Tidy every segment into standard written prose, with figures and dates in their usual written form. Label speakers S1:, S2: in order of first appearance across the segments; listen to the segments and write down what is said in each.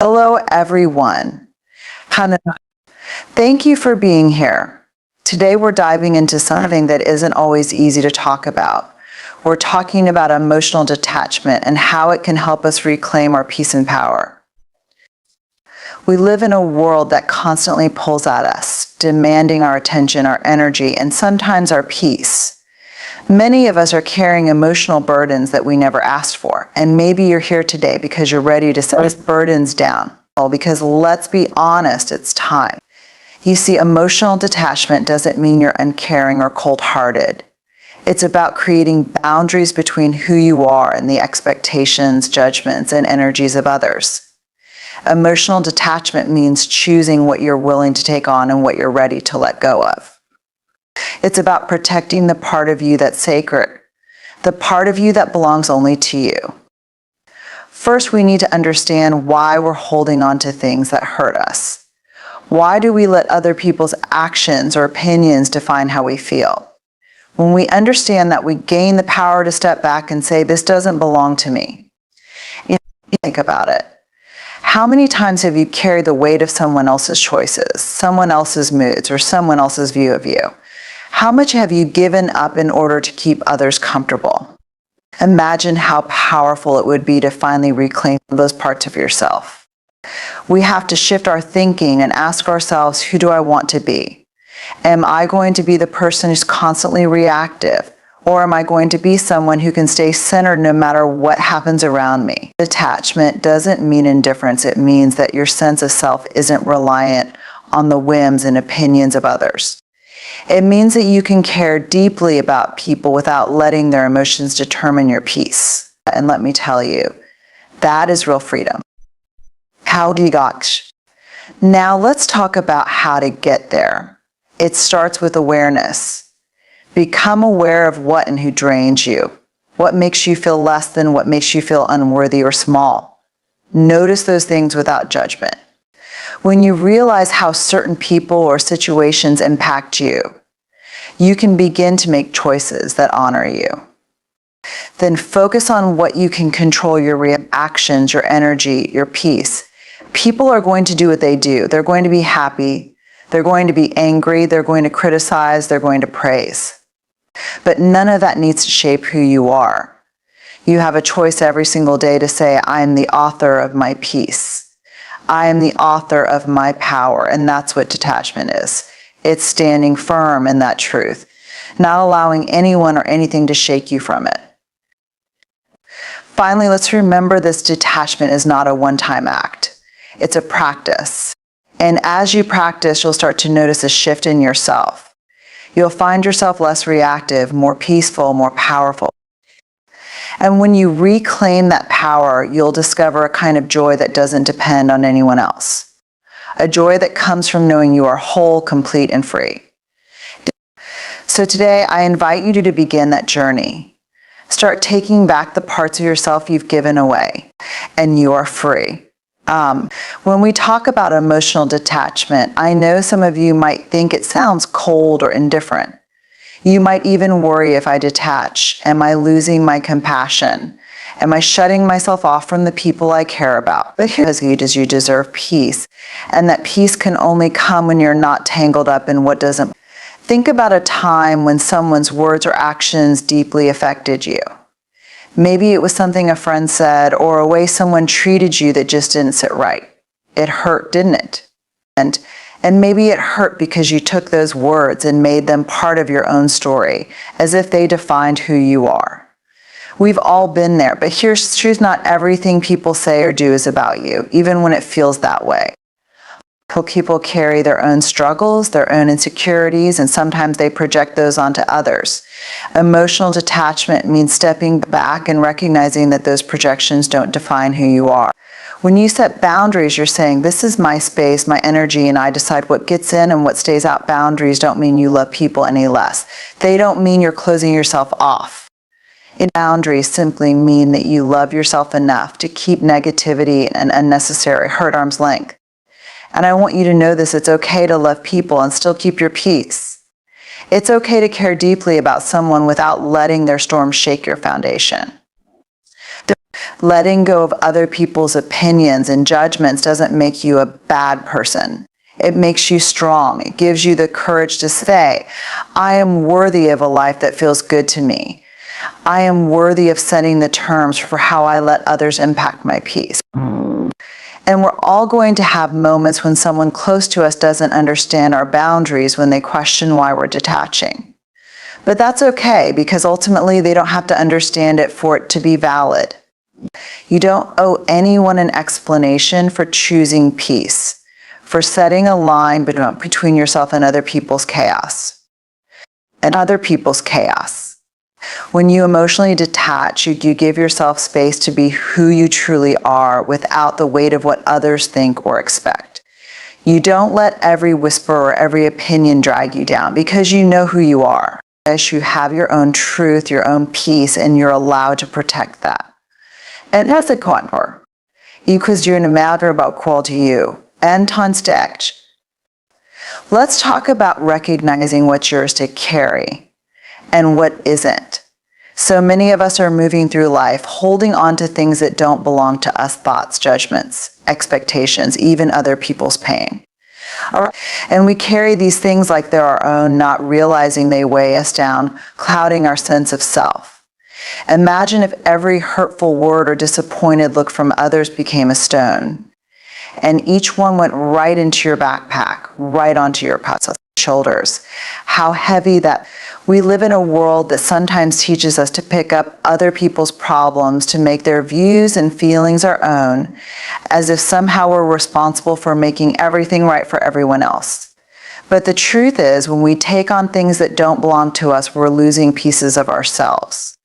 S1: Hello, everyone. Thank you for being here. Today, we're diving into something that isn't always easy to talk about. We're talking about emotional detachment and how it can help us reclaim our peace and power. We live in a world that constantly pulls at us, demanding our attention, our energy, and sometimes our peace. Many of us are carrying emotional burdens that we never asked for, and maybe you're here today because you're ready to set those burdens down. Well, because let's be honest, it's time. You see, emotional detachment doesn't mean you're uncaring or cold-hearted. It's about creating boundaries between who you are and the expectations, judgments, and energies of others. Emotional detachment means choosing what you're willing to take on and what you're ready to let go of. It's about protecting the part of you that's sacred, the part of you that belongs only to you. First, we need to understand why we're holding on to things that hurt us. Why do we let other people's actions or opinions define how we feel? When we understand that, we gain the power to step back and say, this doesn't belong to me. Think about it. How many times have you carried the weight of someone else's choices, someone else's moods, or someone else's view of you? How much have you given up in order to keep others comfortable? Imagine how powerful it would be to finally reclaim those parts of yourself. We have to shift our thinking and ask ourselves, who do I want to be? Am I going to be the person who's constantly reactive? Or am I going to be someone who can stay centered no matter what happens around me? Detachment doesn't mean indifference. It means that your sense of self isn't reliant on the whims and opinions of others. It means that you can care deeply about people without letting their emotions determine your peace. And let me tell you, that is real freedom. How do you gosh? Now let's talk about how to get there. It starts with awareness. Become aware of what and who drains you. What makes you feel less than, what makes you feel unworthy or small. Notice those things without judgment. When you realize how certain people or situations impact you, you can begin to make choices that honor you. Then focus on what you can control, your reactions, your energy, your peace. People are going to do what they do. They're going to be happy. They're going to be angry. They're going to criticize. They're going to praise. But none of that needs to shape who you are. You have a choice every single day to say, I am the author of my peace. I am the author of my power, and that's what detachment is. It's standing firm in that truth, not allowing anyone or anything to shake you from it. Finally, let's remember this detachment is not a one-time act. It's a practice. And as you practice, you'll start to notice a shift in yourself. You'll find yourself less reactive, more peaceful, more powerful. And when you reclaim that power, you'll discover a kind of joy that doesn't depend on anyone else. A joy that comes from knowing you are whole, complete, and free. So today, I invite you to begin that journey. Start taking back the parts of yourself you've given away, and you are free. When we talk about emotional detachment, I know some of you might think it sounds cold or indifferent. You might even worry, if I detach, am I losing my compassion? Am I shutting myself off from the people I care about? But here's you deserve peace, and that peace can only come when you're not tangled up in what doesn't. Think about a time when someone's words or actions deeply affected you. Maybe it was something a friend said or a way someone treated you that just didn't sit right. It hurt, didn't it? And maybe it hurt because you took those words and made them part of your own story, as if they defined who you are. We've all been there, but here's the truth, not everything people say or do is about you, even when it feels that way. People carry their own struggles, their own insecurities, and sometimes they project those onto others. Emotional detachment means stepping back and recognizing that those projections don't define who you are. When you set boundaries, you're saying, this is my space, my energy, and I decide what gets in and what stays out. Boundaries don't mean you love people any less. They don't mean you're closing yourself off. Boundaries simply mean that you love yourself enough to keep negativity and unnecessary hurt arm's length. And I want you to know this, it's okay to love people and still keep your peace. It's okay to care deeply about someone without letting their storm shake your foundation. Letting go of other people's opinions and judgments doesn't make you a bad person. It makes you strong. It gives you the courage to say, I am worthy of a life that feels good to me. I am worthy of setting the terms for how I let others impact my peace. And we're all going to have moments when someone close to us doesn't understand our boundaries, when they question why we're detaching. But that's okay, because ultimately they don't have to understand it for it to be valid. You don't owe anyone an explanation for choosing peace, for setting a line between yourself and other people's chaos. When you emotionally detach, you give yourself space to be who you truly are without the weight of what others think or expect. You don't let every whisper or every opinion drag you down, because you know who you are. You have your own truth, your own peace, and you're allowed to protect that. And that's a kontor. Because you're a matter about quality you. And tanstekt. Let's talk about recognizing what's yours to carry and what isn't. So many of us are moving through life holding on to things that don't belong to us, thoughts, judgments, expectations, even other people's pain. And we carry these things like they're our own, not realizing they weigh us down, clouding our sense of self. Imagine if every hurtful word or disappointed look from others became a stone, and each one went right into your backpack, right onto your shoulders. How heavy that. We live in a world that sometimes teaches us to pick up other people's problems, to make their views and feelings our own, as if somehow we're responsible for making everything right for everyone else. But the truth is, when we take on things that don't belong to us, we're losing pieces of ourselves.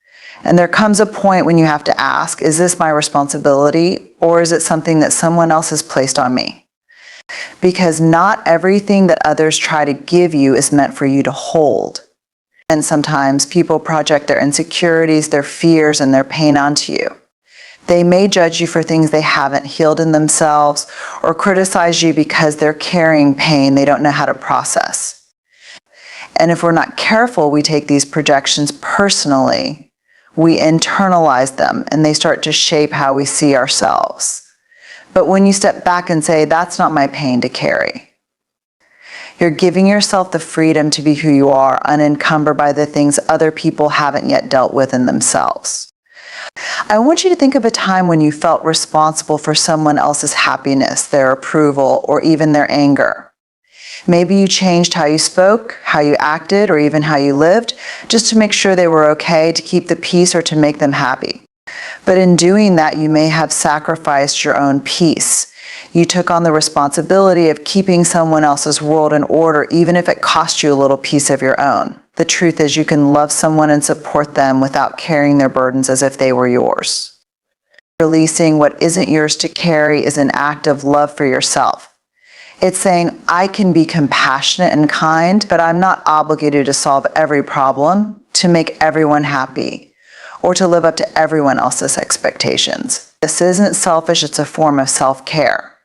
S1: And there comes a point when you have to ask, is this my responsibility, or is it something that someone else has placed on me? Because not everything that others try to give you is meant for you to hold. And sometimes people project their insecurities, their fears, and their pain onto you. They may judge you for things they haven't healed in themselves, or criticize you because they're carrying pain they don't know how to process. And if we're not careful, we take these projections personally. We internalize them, and they start to shape how we see ourselves. But when you step back and say, that's not my pain to carry, you're giving yourself the freedom to be who you are, unencumbered by the things other people haven't yet dealt with in themselves. I want you to think of a time when you felt responsible for someone else's happiness, their approval, or even their anger. Maybe you changed how you spoke, how you acted, or even how you lived, just to make sure they were okay, to keep the peace, or to make them happy. But in doing that, you may have sacrificed your own peace. You took on the responsibility of keeping someone else's world in order, even if it cost you a little piece of your own. The truth is, you can love someone and support them without carrying their burdens as if they were yours. Releasing what isn't yours to carry is an act of love for yourself. It's saying, I can be compassionate and kind, but I'm not obligated to solve every problem, to make everyone happy, or to live up to everyone else's expectations. This isn't selfish, it's a form of self-care.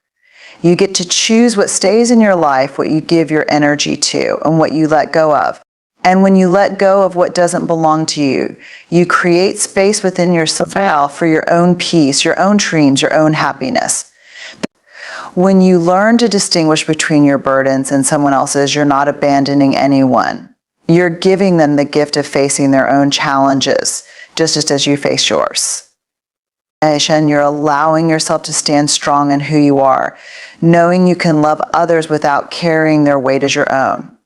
S1: You get to choose what stays in your life, what you give your energy to, and what you let go of. And when you let go of what doesn't belong to you, you create space within yourself for your own peace, your own dreams, your own happiness. When you learn to distinguish between your burdens and someone else's, you're not abandoning anyone. You're giving them the gift of facing their own challenges, just as you face yours. And you're allowing yourself to stand strong in who you are, knowing you can love others without carrying their weight as your own.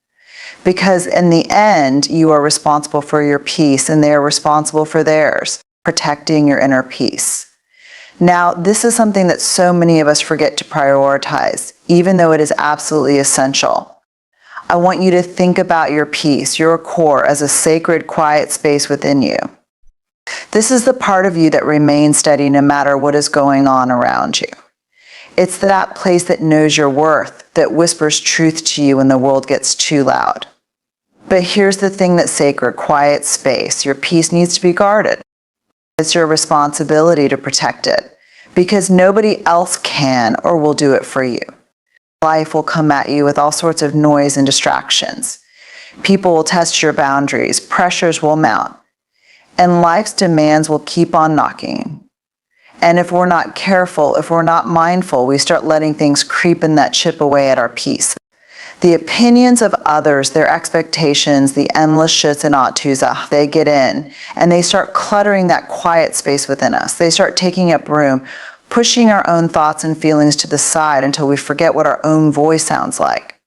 S1: Because in the end, you are responsible for your peace, and they are responsible for theirs, protecting your inner peace. Now, this is something that so many of us forget to prioritize, even though it is absolutely essential. I want you to think about your peace, your core, as a sacred, quiet space within you. This is the part of you that remains steady no matter what is going on around you. It's that place that knows your worth, that whispers truth to you when the world gets too loud. But here's the thing that's sacred, quiet space. Your peace needs to be guarded. It's your responsibility to protect it, because nobody else can or will do it for you. Life will come at you with all sorts of noise and distractions. People will test your boundaries, pressures will mount, and life's demands will keep on knocking. And if we're not careful, if we're not mindful, we start letting things creep in that chip away at our peace. The opinions of others, their expectations, the endless shoulds and ought tos, they get in and they start cluttering that quiet space within us. They start taking up room, pushing our own thoughts and feelings to the side until we forget what our own voice sounds like.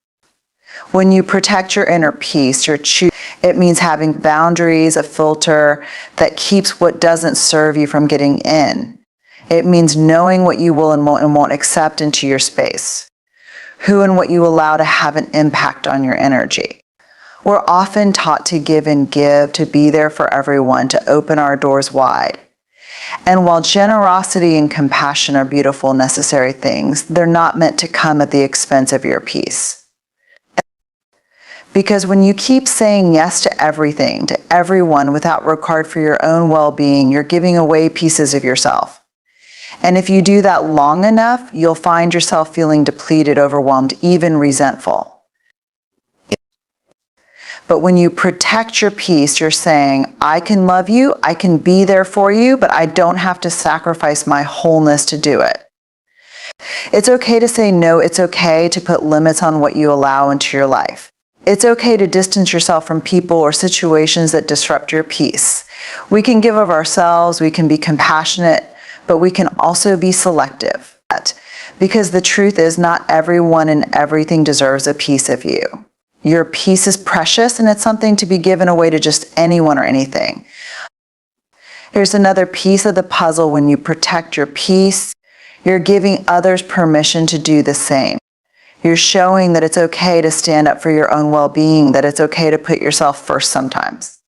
S1: When you protect your inner peace, it means having boundaries, a filter that keeps what doesn't serve you from getting in. It means knowing what you will and won't accept into your space. Who and what you allow to have an impact on your energy. We're often taught to give and give, to be there for everyone, to open our doors wide. And while generosity and compassion are beautiful, necessary things, they're not meant to come at the expense of your peace. Because when you keep saying yes to everything, to everyone, without regard for your own well-being, you're giving away pieces of yourself. And if you do that long enough, you'll find yourself feeling depleted, overwhelmed, even resentful. But when you protect your peace, you're saying, I can love you, I can be there for you, but I don't have to sacrifice my wholeness to do it. It's okay to say no. It's okay to put limits on what you allow into your life. It's okay to distance yourself from people or situations that disrupt your peace. We can give of ourselves, we can be compassionate, but we can also be selective. Because the truth is, not everyone and everything deserves a piece of you. Your peace is precious, and it's something to be given away to just anyone or anything. Here's another piece of the puzzle. When you protect your peace, you're giving others permission to do the same. You're showing that it's okay to stand up for your own well-being, that it's okay to put yourself first sometimes.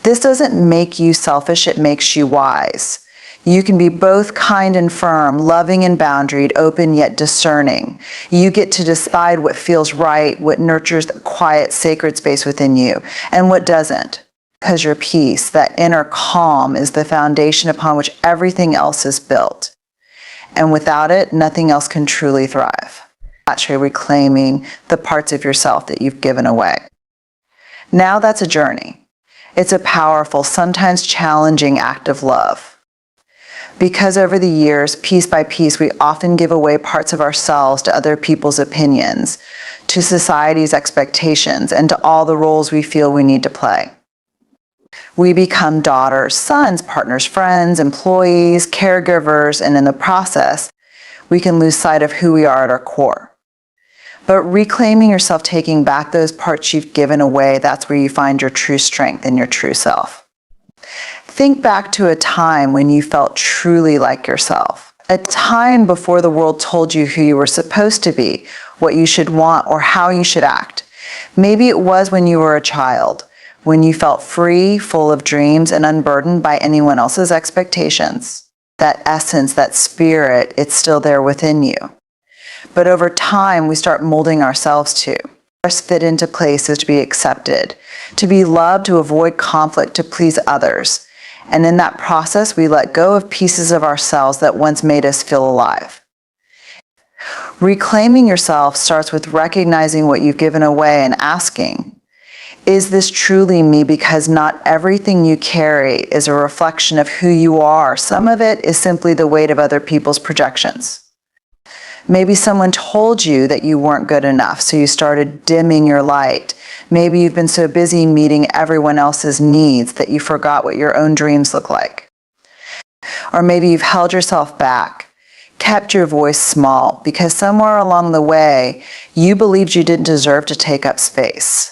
S1: This doesn't make you selfish, it makes you wise. You can be both kind and firm, loving and boundaried, open yet discerning. You get to decide what feels right, what nurtures the quiet, sacred space within you, and what doesn't. Because your peace, that inner calm, is the foundation upon which everything else is built. And without it, nothing else can truly thrive. Actually reclaiming the parts of yourself that you've given away. Now that's a journey. It's a powerful, sometimes challenging act of love. Because over the years, piece by piece, we often give away parts of ourselves to other people's opinions, to society's expectations, and to all the roles we feel we need to play. We become daughters, sons, partners, friends, employees, caregivers, and in the process, we can lose sight of who we are at our core. But reclaiming yourself, taking back those parts you've given away, that's where you find your true strength and your true self. Think back to a time when you felt truly like yourself. A time before the world told you who you were supposed to be, what you should want, or how you should act. Maybe it was when you were a child, when you felt free, full of dreams, and unburdened by anyone else's expectations. That essence, that spirit, it's still there within you. But over time, we start molding ourselves to fit into places, to be accepted, to be loved, to avoid conflict, to please others. And in that process, we let go of pieces of ourselves that once made us feel alive. Reclaiming yourself starts with recognizing what you've given away and asking, is this truly me? Because not everything you carry is a reflection of who you are. Some of it is simply the weight of other people's projections. Maybe someone told you that you weren't good enough, so you started dimming your light. Maybe you've been so busy meeting everyone else's needs that you forgot what your own dreams look like. Or maybe you've held yourself back, kept your voice small, because somewhere along the way, you believed you didn't deserve to take up space.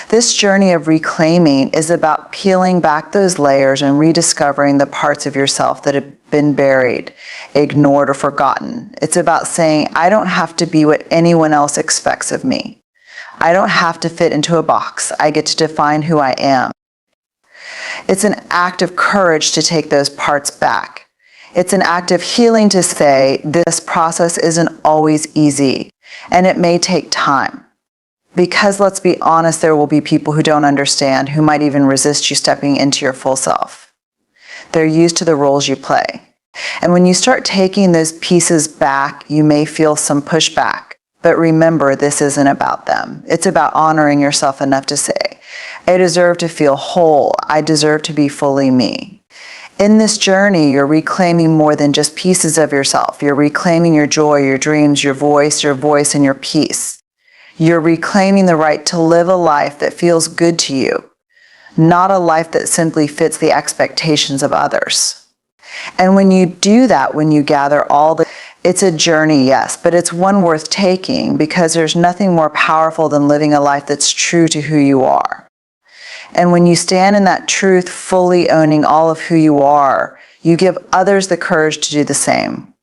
S1: This journey of reclaiming is about peeling back those layers and rediscovering the parts of yourself that have been buried, ignored, or forgotten. It's about saying, I don't have to be what anyone else expects of me. I don't have to fit into a box. I get to define who I am. It's an act of courage to take those parts back. It's an act of healing to say, this process isn't always easy, and it may take time. Because let's be honest, there will be people who don't understand, who might even resist you stepping into your full self. They're used to the roles you play. And when you start taking those pieces back, you may feel some pushback. But remember, this isn't about them. It's about honoring yourself enough to say, I deserve to feel whole. I deserve to be fully me. In this journey, you're reclaiming more than just pieces of yourself. You're reclaiming your joy, your dreams, your voice, and your peace. You're reclaiming the right to live a life that feels good to you, not a life that simply fits the expectations of others. And when you do that, when you gather it's a journey, yes, but it's one worth taking, because there's nothing more powerful than living a life that's true to who you are. And when you stand in that truth, fully owning all of who you are, you give others the courage to do the same.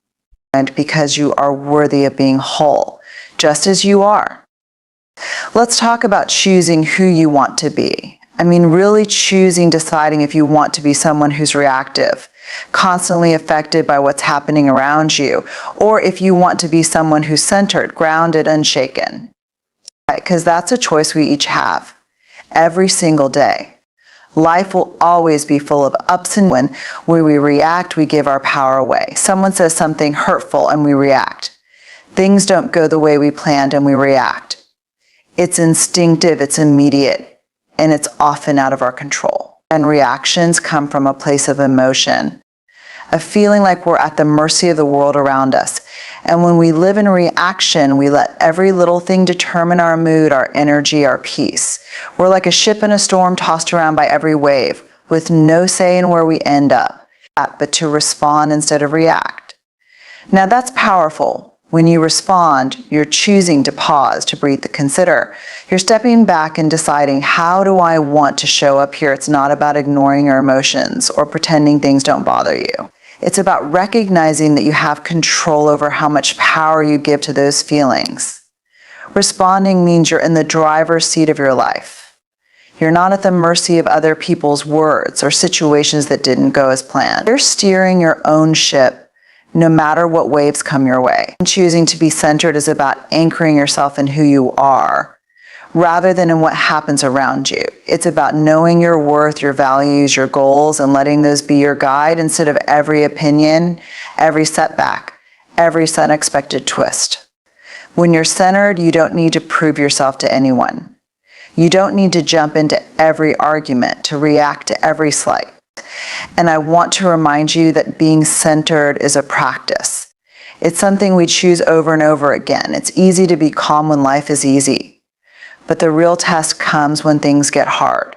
S1: And because you are worthy of being whole, just as you are. Let's talk about choosing who you want to be. I mean, really deciding if you want to be someone who's reactive, constantly affected by what's happening around you, or if you want to be someone who's centered, grounded, unshaken. Because that's a choice we each have, every single day. Life will always be full of ups and downs. When we react, we give our power away. Someone says something hurtful and we react. Things don't go the way we planned and we react. It's instinctive, it's immediate, and it's often out of our control. And reactions come from a place of emotion, a feeling like we're at the mercy of the world around us. And when we live in reaction, we let every little thing determine our mood, our energy, our peace. We're like a ship in a storm tossed around by every wave, with no say in where we end up, but to respond instead of react. Now that's powerful. When you respond, you're choosing to pause, to breathe, to consider. You're stepping back and deciding, how do I want to show up here? It's not about ignoring your emotions or pretending things don't bother you. It's about recognizing that you have control over how much power you give to those feelings. Responding means you're in the driver's seat of your life. You're not at the mercy of other people's words or situations that didn't go as planned. You're steering your own ship, no matter what waves come your way. Choosing to be centered is about anchoring yourself in who you are, rather than in what happens around you. It's about knowing your worth, your values, your goals, and letting those be your guide instead of every opinion, every setback, every unexpected twist. When you're centered, you don't need to prove yourself to anyone. You don't need to jump into every argument, to react to every slight. And I want to remind you that being centered is a practice. It's something we choose over and over again. It's easy to be calm when life is easy. But the real test comes when things get hard.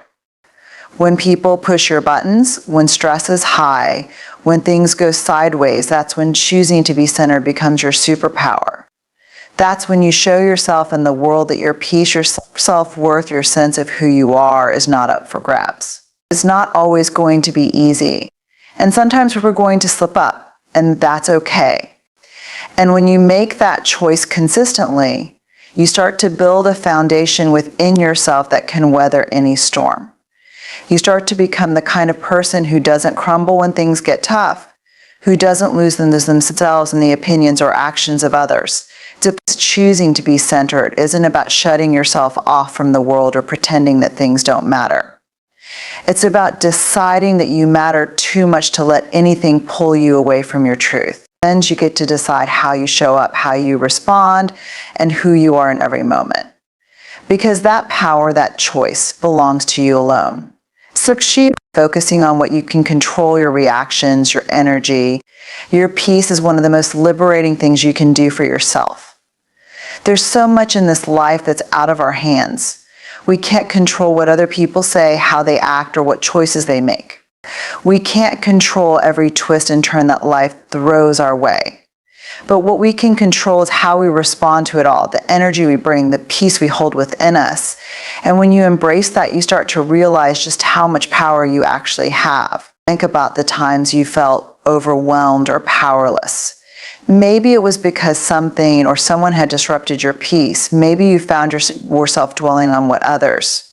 S1: When people push your buttons, when stress is high, when things go sideways, that's when choosing to be centered becomes your superpower. That's when you show yourself in the world that your peace, your self-worth, your sense of who you are is not up for grabs. It's not always going to be easy. And sometimes we're going to slip up, and that's okay. And when you make that choice consistently, you start to build a foundation within yourself that can weather any storm. You start to become the kind of person who doesn't crumble when things get tough, who doesn't lose themselves in the opinions or actions of others. It's choosing to be centered. It isn't about shutting yourself off from the world or pretending that things don't matter. It's about deciding that you matter too much to let anything pull you away from your truth. And you get to decide how you show up, how you respond, and who you are in every moment. Because that power, that choice, belongs to you alone. So focusing on what you can control, your reactions, your energy, your peace is one of the most liberating things you can do for yourself. There's so much in this life that's out of our hands. We can't control what other people say, how they act, or what choices they make. We can't control every twist and turn that life throws our way. But what we can control is how we respond to it all, the energy we bring, the peace we hold within us. And when you embrace that, you start to realize just how much power you actually have. Think about the times you felt overwhelmed or powerless. Maybe it was because something or someone had disrupted your peace. Maybe you found yourself dwelling on what others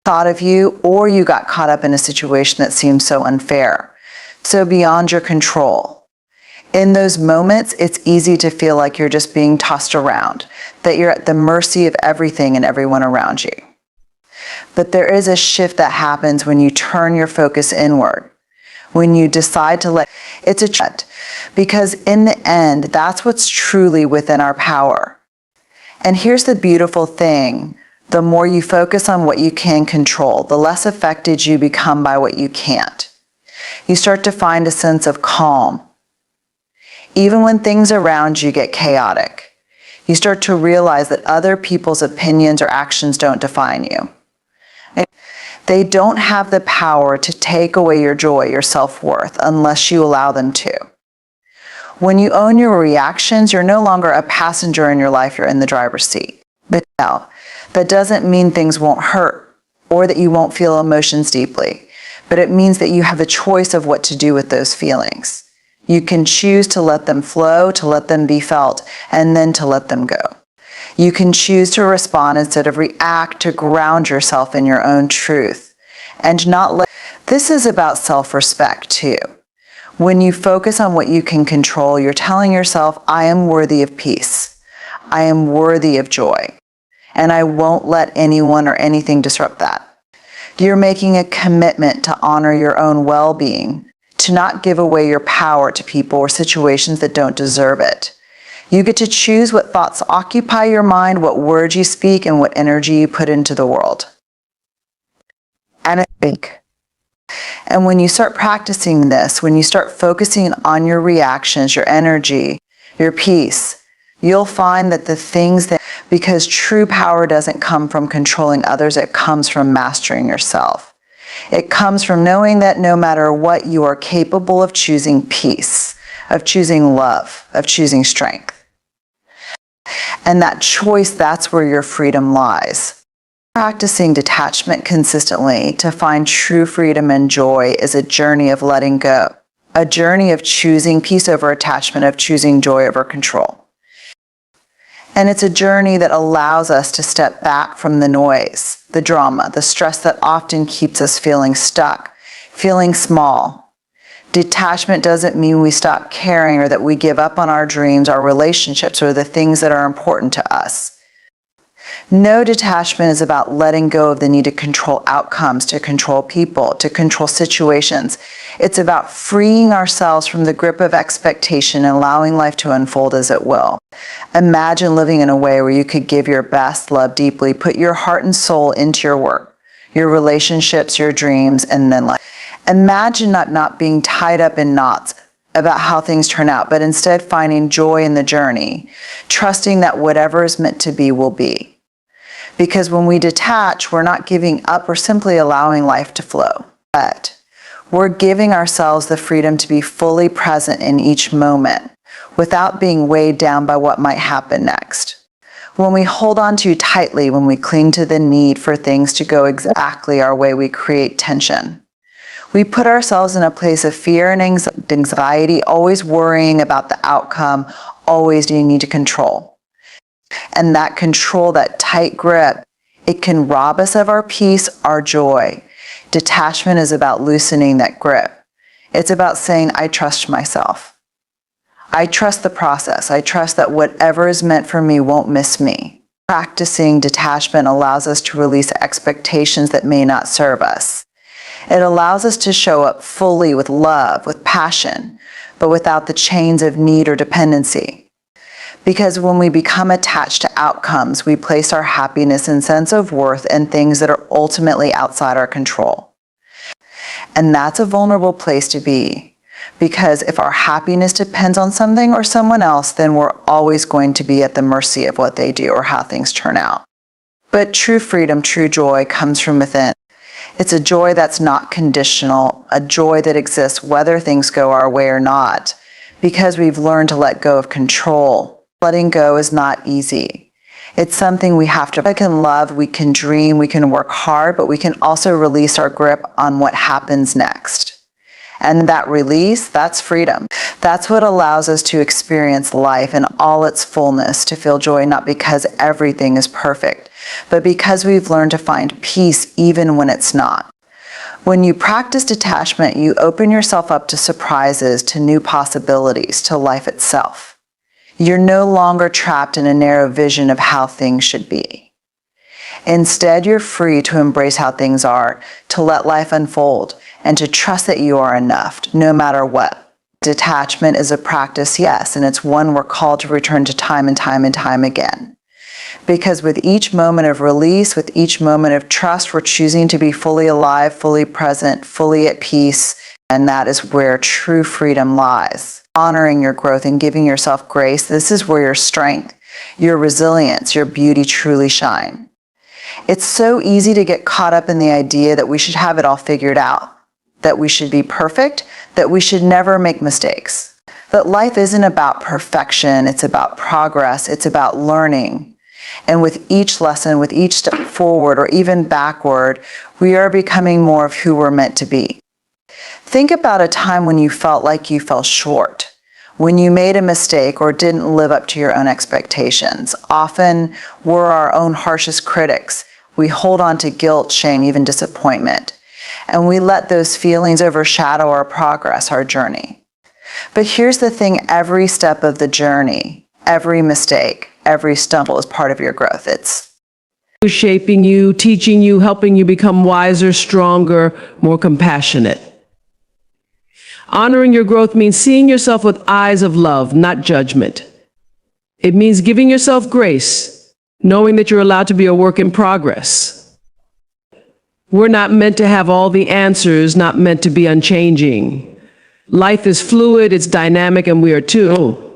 S1: thought of you, or you got caught up in a situation that seemed so unfair, so beyond your control. In those moments, it's easy to feel like you're just being tossed around, that you're at the mercy of everything and everyone around you. But there is a shift that happens when you turn your focus inward, when you decide to it's a shift. Because in the end, that's what's truly within our power. And here's the beautiful thing. The more you focus on what you can control, the less affected you become by what you can't. You start to find a sense of calm. Even when things around you get chaotic, you start to realize that other people's opinions or actions don't define you. They don't have the power to take away your joy, your self-worth, unless you allow them to. When you own your reactions, you're no longer a passenger in your life, you're in the driver's seat. But now, that doesn't mean things won't hurt or that you won't feel emotions deeply, but it means that you have a choice of what to do with those feelings. You can choose to let them flow, to let them be felt, and then to let them go. You can choose to respond instead of react, to ground yourself in your own truth, and not let. This is about self-respect too. When you focus on what you can control, you're telling yourself, I am worthy of peace. I am worthy of joy. And I won't let anyone or anything disrupt that. You're making a commitment to honor your own well-being, to not give away your power to people or situations that don't deserve it. You get to choose what thoughts occupy your mind, what words you speak, and what energy you put into the world. And think. And when you start practicing this, when you start focusing on your reactions, your energy, your peace, you'll find that because true power doesn't come from controlling others, it comes from mastering yourself. It comes from knowing that no matter what, you are capable of choosing peace, of choosing love, of choosing strength. And that choice, that's where your freedom lies. Practicing detachment consistently to find true freedom and joy is a journey of letting go, a journey of choosing peace over attachment, of choosing joy over control. And it's a journey that allows us to step back from the noise, the drama, the stress that often keeps us feeling stuck, feeling small. Detachment doesn't mean we stop caring or that we give up on our dreams, our relationships, or the things that are important to us. No, detachment is about letting go of the need to control outcomes, to control people, to control situations. It's about freeing ourselves from the grip of expectation and allowing life to unfold as it will. Imagine living in a way where you could give your best, love deeply, put your heart and soul into your work, your relationships, your dreams, and then life. Imagine not being tied up in knots about how things turn out, but instead finding joy in the journey, trusting that whatever is meant to be will be. Because when we detach, we're not giving up or simply allowing life to flow, but we're giving ourselves the freedom to be fully present in each moment without being weighed down by what might happen next. When we hold on too tightly, when we cling to the need for things to go exactly our way, we create tension. We put ourselves in a place of fear and anxiety, always worrying about the outcome, always needing to control. And that control, that tight grip, it can rob us of our peace, our joy. Detachment is about loosening that grip. It's about saying, I trust myself. I trust the process. I trust that whatever is meant for me won't miss me. Practicing detachment allows us to release expectations that may not serve us. It allows us to show up fully with love, with passion, but without the chains of need or dependency. Because when we become attached to outcomes, we place our happiness and sense of worth in things that are ultimately outside our control. And that's a vulnerable place to be. Because if our happiness depends on something or someone else, then we're always going to be at the mercy of what they do or how things turn out. But true freedom, true joy comes from within. It's a joy that's not conditional, a joy that exists whether things go our way or not, because we've learned to let go of control. Letting go is not easy. It's something we have to. We can love, we can dream, we can work hard, but we can also release our grip on what happens next. And that release, that's freedom. That's what allows us to experience life in all its fullness, to feel joy, not because everything is perfect, but because we've learned to find peace even when it's not. When you practice detachment, you open yourself up to surprises, to new possibilities, to life itself. You're no longer trapped in a narrow vision of how things should be. Instead, you're free to embrace how things are, to let life unfold, and to trust that you are enough, no matter what. Detachment is a practice, yes, and it's one we're called to return to time and time and time again. Because with each moment of release, with each moment of trust, we're choosing to be fully alive, fully present, fully at peace, And that is where true freedom lies. Honoring your growth and giving yourself grace, this is where your strength, your resilience, your beauty truly shine. It's so easy to get caught up in the idea that we should have it all figured out, that we should be perfect, that we should never make mistakes. That life isn't about perfection, it's about progress, it's about learning. And with each lesson, with each step forward or even backward, we are becoming more of who we're meant to be. Think about a time when you felt like you fell short, when you made a mistake or didn't live up to your own expectations. Often, we're our own harshest critics. We hold on to guilt, shame, even disappointment. And we let those feelings overshadow our progress, our journey. But here's the thing, every step of the journey, every mistake, every stumble is part of your growth. It's
S2: shaping you, teaching you, helping you become wiser, stronger, more compassionate. Honoring your growth means seeing yourself with eyes of love, not judgment. It means giving yourself grace, knowing that you're allowed to be a work in progress. We're not meant to have all the answers, not meant to be unchanging. Life is fluid, it's dynamic, and we are too.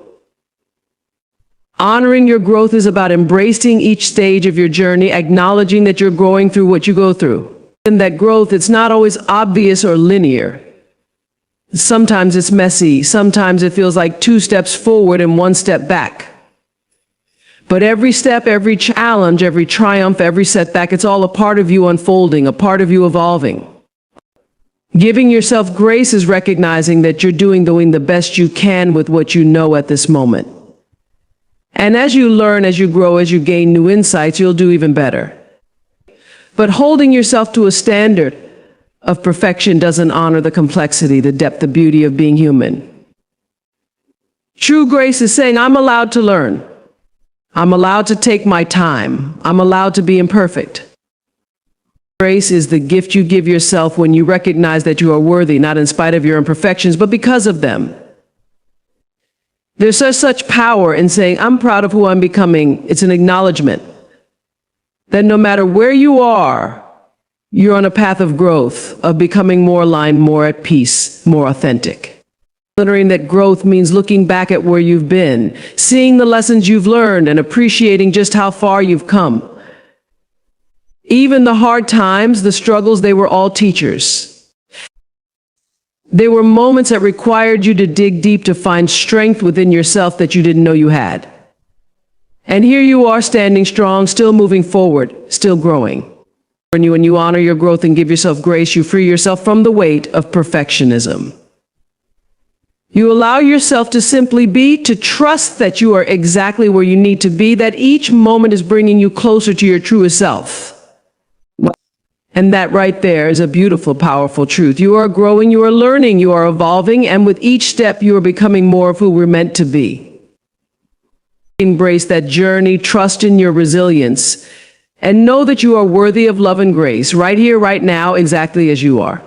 S2: Honoring your growth is about embracing each stage of your journey, acknowledging that you're growing through what you go through. And that growth, it's not always obvious or linear. Sometimes it's messy. Sometimes it feels like 2 steps forward and 1 step back. But every step, every challenge, every triumph, every setback, it's all a part of you unfolding, a part of you evolving. Giving yourself grace is recognizing that you're doing the best you can with what you know at this moment. And as you learn, as you grow, as you gain new insights, you'll do even better. But holding yourself to a standard of perfection doesn't honor the complexity, the depth, the beauty of being human. True grace is saying, I'm allowed to learn. I'm allowed to take my time. I'm allowed to be imperfect. Grace is the gift you give yourself when you recognize that you are worthy, not in spite of your imperfections, but because of them. There's such power in saying, I'm proud of who I'm becoming. It's an acknowledgement that no matter where you are, you're on a path of growth, of becoming more aligned, more at peace, more authentic. Considering that growth means looking back at where you've been, seeing the lessons you've learned, and appreciating just how far you've come. Even the hard times, the struggles, they were all teachers. They were moments that required you to dig deep to find strength within yourself that you didn't know you had. And here you are standing strong, still moving forward, still growing. When you honor your growth and give yourself grace, you free yourself from the weight of perfectionism. You allow yourself to simply be, to trust that you are exactly where you need to be, that each moment is bringing you closer to your truest self. And that right there is a beautiful, powerful truth. You are growing, you are learning, you are evolving, and with each step you are becoming more of who we're meant to be. Embrace that journey, trust in your resilience, and know that you are worthy of love and grace right here, right now, exactly as you are.